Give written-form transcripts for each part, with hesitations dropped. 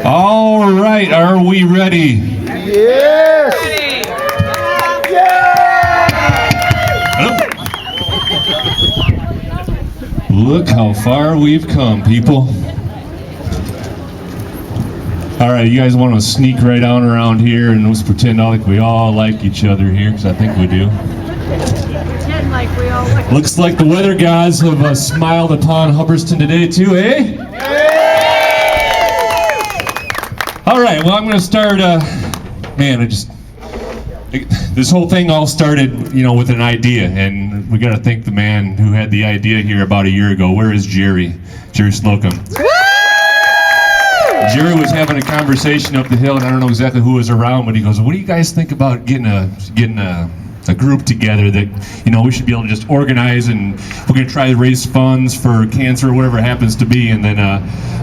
All right, are we ready? Yes! Look how far we've come, people. All right, you guys want to sneak right on around here and let's pretend like we all like each other here, because I think we do. Pretend like we all like. Looks like the weather gods have smiled upon Hubbardston today too, eh? All right, well, I'm going to start, this whole thing all started, with an idea, and we got to thank the man who had the idea here about a year ago. Where is Jerry? Jerry Slocum. Jerry was having a conversation up the hill, and I don't know exactly who was around, but he goes, "What do you guys think about getting a group together that, we should be able to just organize, and we're going to try to raise funds for cancer or whatever it happens to be." And then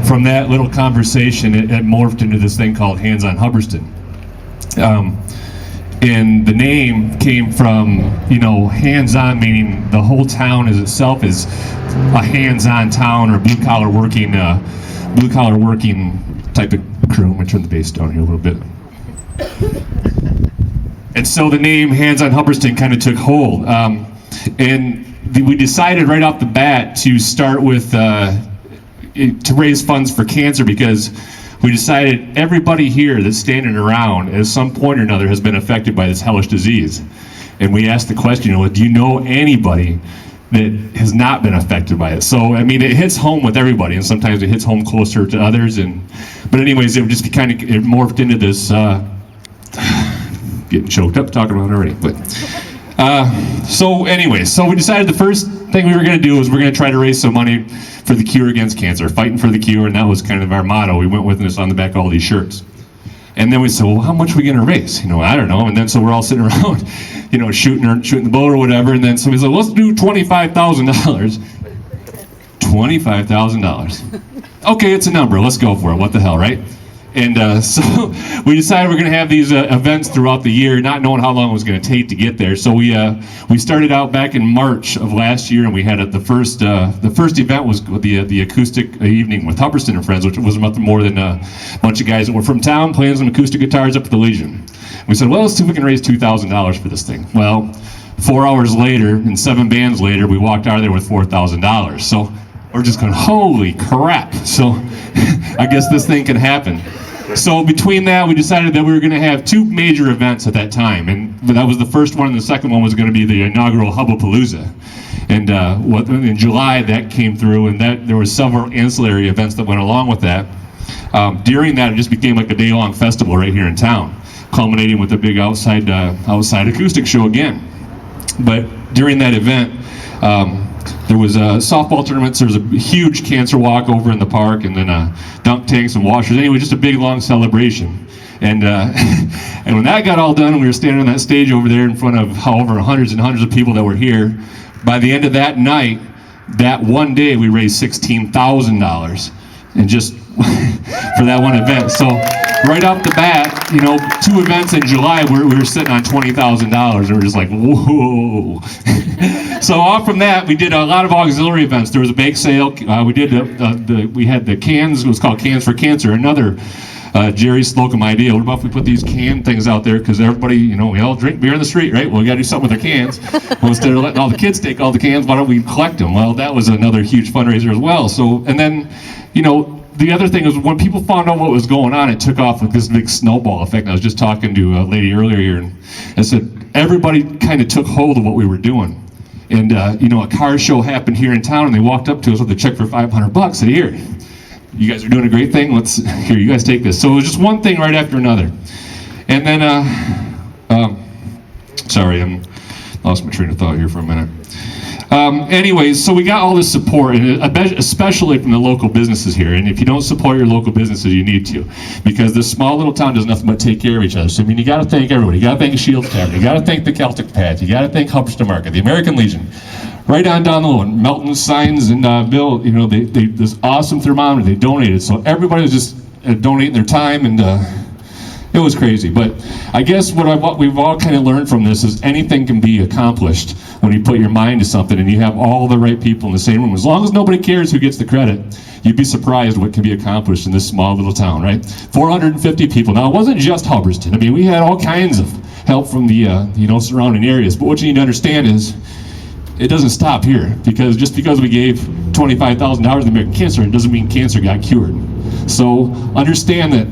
from that little conversation, it morphed into this thing called Hands on Hubbardston. And the name came from, hands-on, meaning the whole town as itself is a hands-on town or blue-collar working type of crew. I'm going to turn the bass down here a little bit. And so the name Hands on Hubbardston kind of took hold. We decided right off the bat to start with, to raise funds for cancer, because we decided everybody here that's standing around at some point or another has been affected by this hellish disease. And we asked the question, do you know anybody that has not been affected by it? So, it hits home with everybody, and sometimes it hits home closer to others. But anyways, it would just be it morphed into this, getting choked up talking about it already. But so we decided the first thing we were going to do was we're going to try to raise some money for the cure against cancer, fighting for the cure, and that was kind of our motto. We went with this on the back of all these shirts. And then we said, well, how much are we going to raise? I don't know. And then so we're all sitting around, shooting the boat or whatever. And then somebody said, let's do $25,000. $25,000. Okay, it's a number. Let's go for it. What the hell, right? And so we decided we're going to have these events throughout the year, not knowing how long it was going to take to get there. So we started out back in March of last year, and we had the first event was the acoustic evening with Hubbardston and Friends, which was nothing more than a bunch of guys that were from town playing some acoustic guitars up at the Legion. We said, well, let's see if we can raise $2,000 for this thing. Well, 4 hours later and 7 bands later, we walked out of there with $4,000. So we're just going, holy crap. So I guess this thing can happen. So between that, we decided that we were going to have 2 major events at that time, and that was the first one, and the second one was going to be the inaugural Hubbapalooza. And in July, that came through, and there were several ancillary events that went along with that. During that, it just became like a day-long festival right here in town, culminating with a big outside acoustic show again. But during that event, there was softball tournaments, there was a huge cancer walk over in the park, and then dunk tanks and washers. Anyway, just a big, long celebration. And and when that got all done, we were standing on that stage over there in front of however hundreds and hundreds of people that were here. By the end of that night, that one day, we raised $16,000, and just for that one event. So right off the bat, 2 events in July, we were sitting on $20,000, and we're just like, whoa. So off from that, we did a lot of auxiliary events. There was a bake sale. We had the cans. It was called Cans for Cancer. Another Jerry Slocum idea. What about if we put these can things out there? Because everybody, we all drink beer in the street, right? Well, we got to do something with our cans. Well, instead of letting all the kids take all the cans, why don't we collect them? Well, that was another huge fundraiser as well. So, and then, the other thing is when people found out what was going on, it took off with this big snowball effect. I was just talking to a lady earlier here, and I said everybody kind of took hold of what we were doing. And a car show happened here in town, and they walked up to us with a check for $500. Said, "Here, you guys are doing a great thing. Here, you guys take this." So it was just one thing right after another. And then, sorry, I lost my train of thought here for a minute. Anyways, so we got all this support, and especially from the local businesses here. And if you don't support your local businesses, you need to, because this small little town does nothing but take care of each other. So you got to thank everybody. You got to thank Shields Tavern. You got to thank the Celtic Patch. You got to thank Hubbardston Market, the American Legion, right on down the low. And Melton Signs and Bill, they this awesome thermometer they donated. So everybody was just donating their time, and It was crazy, but I guess what we've all kind of learned from this is anything can be accomplished when you put your mind to something and you have all the right people in the same room. As long as nobody cares who gets the credit, you'd be surprised what can be accomplished in this small little town, right? 450 people. Now, it wasn't just Hubbardston. I mean, we had all kinds of help from the surrounding areas. But what you need to understand is it doesn't stop here, because just because we gave $25,000 to the American Cancer, it doesn't mean cancer got cured. So understand that,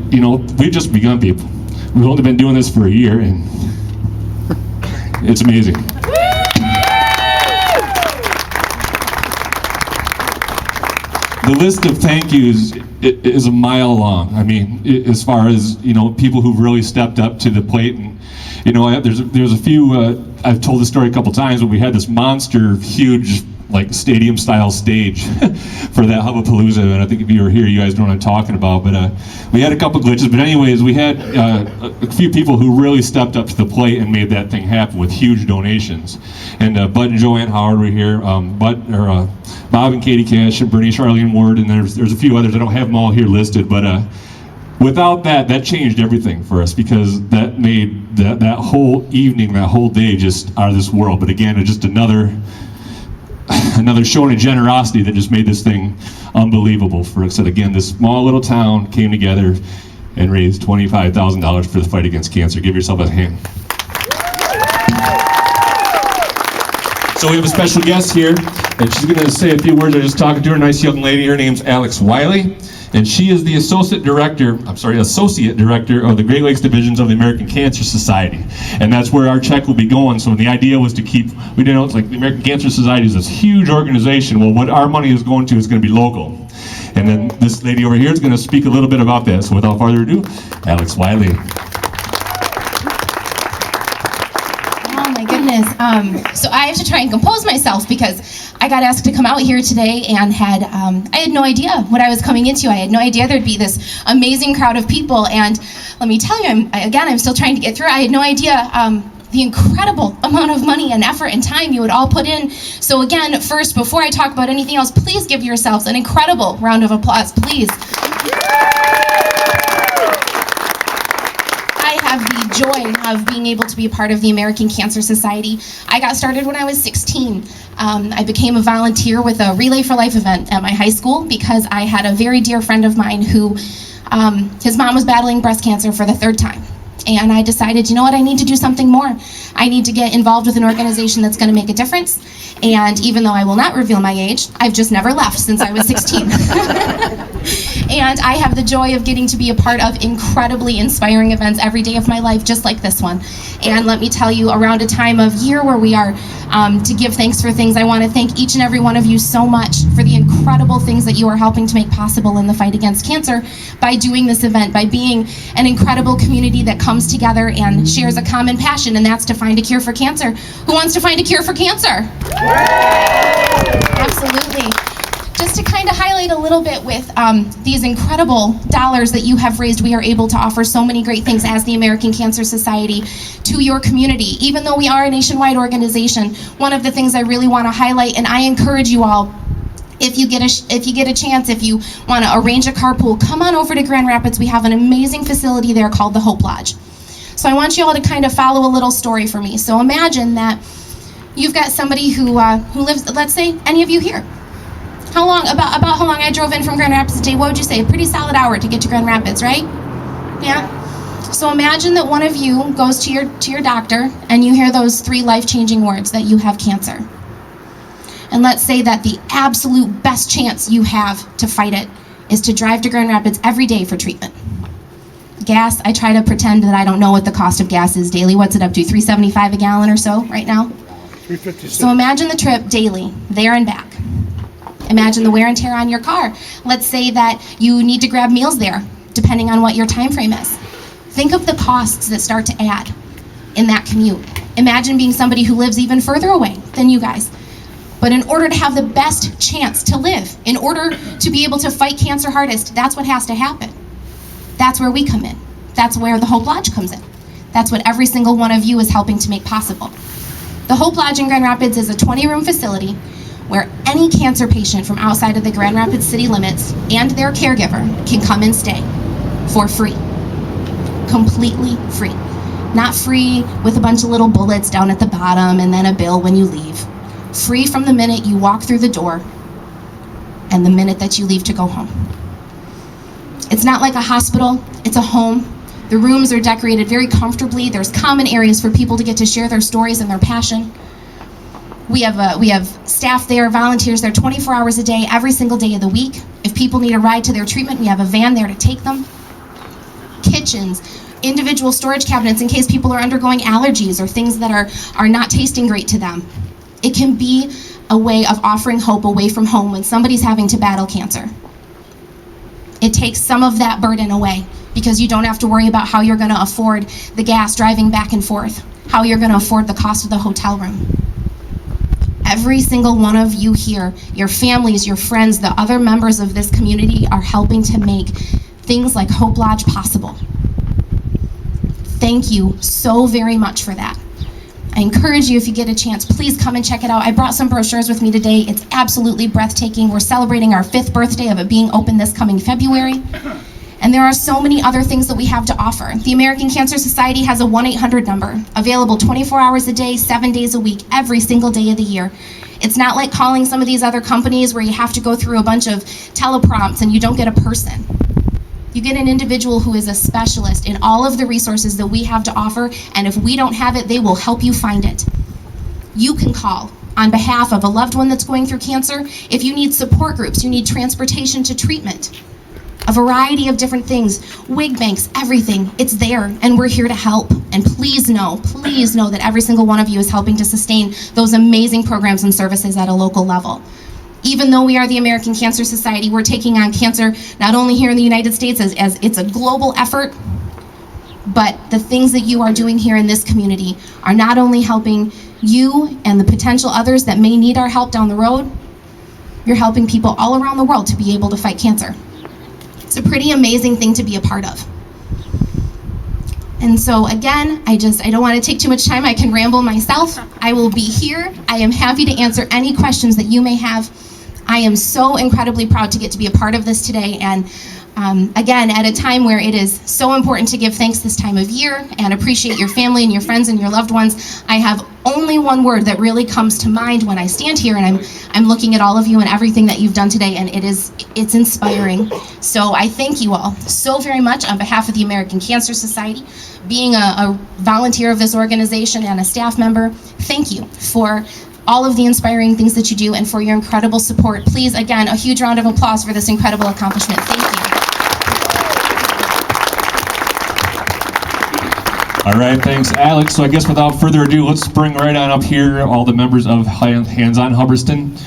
we've just begun, people. We've only been doing this for a year, and it's amazing. The list of thank yous is a mile long. I mean, as far as, people who've really stepped up to the plate. And, there's a few, I've told this story a couple times, but we had this monster, huge, stadium style stage for that Hubbapalooza, and I think if you were here, you guys know what I'm talking about. But we had a couple glitches, but anyways, we had a few people who really stepped up to the plate and made that thing happen with huge donations. And Bud and Joanne Howard were here, Bob and Katie Cash, and Bernie Charlene Ward, and there's a few others. I don't have them all here listed, but without that changed everything for us, because that made that whole evening, that whole day just out of this world. But again, it's just another showing of generosity that just made this thing unbelievable. For us, again, this small little town came together and raised $25,000 for the fight against cancer. Give yourself a hand. So we have a special guest here, and she's going to say a few words. I was just talking to her, a nice young lady. Her name's Alex Wiley, and she is the Associate Director of the Great Lakes Divisions of the American Cancer Society. And that's where our check will be going. So the idea was to we didn't know, it's like the American Cancer Society is this huge organization. Well, what our money is going to is going to be local. And then this lady over here is going to speak a little bit about that. So without further ado, Alex Wiley. So I have to try and compose myself, because I got asked to come out here today and I had no idea what I was coming into. I had no idea there'd be this amazing crowd of people, and let me tell you, I'm still trying to get through. I had no idea the incredible amount of money and effort and time you would all put in. So again, first, before I talk about anything else, please give yourselves an incredible round of applause, please. I have the joy of being able to be a part of the American Cancer Society. I got started when I was 16. I became a volunteer with a Relay for Life event at my high school, because I had a very dear friend of mine who, his mom was battling breast cancer for the 3rd time. And I decided, you know what, I need to do something more. I need to get involved with an organization that's going to make a difference. And even though I will not reveal my age, I've just never left since I was 16. And I have the joy of getting to be a part of incredibly inspiring events every day of my life, just like this one. And let me tell you, around a time of year where we are to give thanks for things, I want to thank each and every one of you so much for the incredible things that you are helping to make possible in the fight against cancer by doing this event, by being an incredible community that comes together and shares a common passion, and that's to find a cure for cancer. Who wants to find a cure for cancer? Absolutely. Just to kind of highlight a little bit with these incredible dollars that you have raised, we are able to offer so many great things as the American Cancer Society to your community. Even though we are a nationwide organization, one of the things I really want to highlight, and I encourage you all, if you get a chance, if you want to arrange a carpool, come on over to Grand Rapids. We have an amazing facility there called the Hope Lodge. So I want you all to kind of follow a little story for me. So imagine that you've got somebody who lives, let's say, any of you here. About how long I drove in from Grand Rapids today? What would you say? A pretty solid hour to get to Grand Rapids, right? Yeah? So imagine that one of you goes to your doctor and you hear those 3 life-changing words, that you have cancer. And let's say that the absolute best chance you have to fight it is to drive to Grand Rapids every day for treatment. Gas, I try to pretend that I don't know what the cost of gas is daily. What's it up to, $3.75 a gallon or so right now? $3.56. So imagine the trip daily, there and back. Imagine the wear and tear on your car. Let's say that you need to grab meals there, depending on what your time frame is. Think of the costs that start to add in that commute. Imagine being somebody who lives even further away than you guys. But in order to have the best chance to live, in order to be able to fight cancer hardest, that's what has to happen. That's where we come in. That's where the Hope Lodge comes in. That's what every single one of you is helping to make possible. The Hope Lodge in Grand Rapids is a 20-room facility where any cancer patient from outside of the Grand Rapids city limits and their caregiver can come and stay for free. completely free. Not free with a bunch of little bullets down at the bottom and then a bill when you leave. Free from the minute you walk through the door and the minute that you leave to go home. It's not like a hospital, it's a home. The rooms are decorated very comfortably. There's common areas for people to get to share their stories and their passion. We have staff there, volunteers there 24 hours a day, every single day of the week. If people need a ride to their treatment, we have a van there to take them. Kitchens, individual storage cabinets in case people are undergoing allergies or things that are not tasting great to them. It can be a way of offering hope away from home when somebody's having to battle cancer. It takes some of that burden away because you don't have to worry about how you're going to afford the gas driving back and forth, how you're going to afford the cost of the hotel room. Every single one of you here, your families, your friends, the other members of this community are helping to make things like Hope Lodge possible. Thank you so very much for that. I encourage you, if you get a chance, please come and check it out. I brought some brochures with me today. It's absolutely breathtaking. We're celebrating our 5th birthday of it being open this coming February. And there are so many other things that we have to offer. The American Cancer Society has a 1-800 number, available 24 hours a day, 7 days a week, every single day of the year. It's not like calling some of these other companies where you have to go through a bunch of teleprompts and you don't get a person. You get an individual who is a specialist in all of the resources that we have to offer, and if we don't have it, they will help you find it. You can call on behalf of a loved one that's going through cancer. If you need support groups, you need transportation to treatment, a variety of different things, wig banks, everything, it's there, and we're here to help. And please know that every single one of you is helping to sustain those amazing programs and services at a local level. Even though we are the American Cancer Society, we're taking on cancer not only here in the United States as it's a global effort, but the things that you are doing here in this community are not only helping you and the potential others that may need our help down the road, you're helping people all around the world to be able to fight cancer. It's a pretty amazing thing to be a part of. And so again, I don't want to take too much time. I can ramble myself. I will be here. I am happy to answer any questions that you may have. I am so incredibly proud to get to be a part of this today. And again, at a time where it is so important to give thanks this time of year and appreciate your family and your friends and your loved ones, I have only one word that really comes to mind when I stand here and I'm looking at all of you and everything that you've done today, and it's inspiring. So I thank you all so very much on behalf of the American Cancer Society. Being a volunteer of this organization and a staff member, thank you for all of the inspiring things that you do and for your incredible support. Please, again, a huge round of applause for this incredible accomplishment. Thank you. All right, thanks, Alex. So I guess without further ado, let's bring right on up here all the members of Hands On Hubbardston,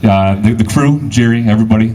the crew, Jerry, everybody.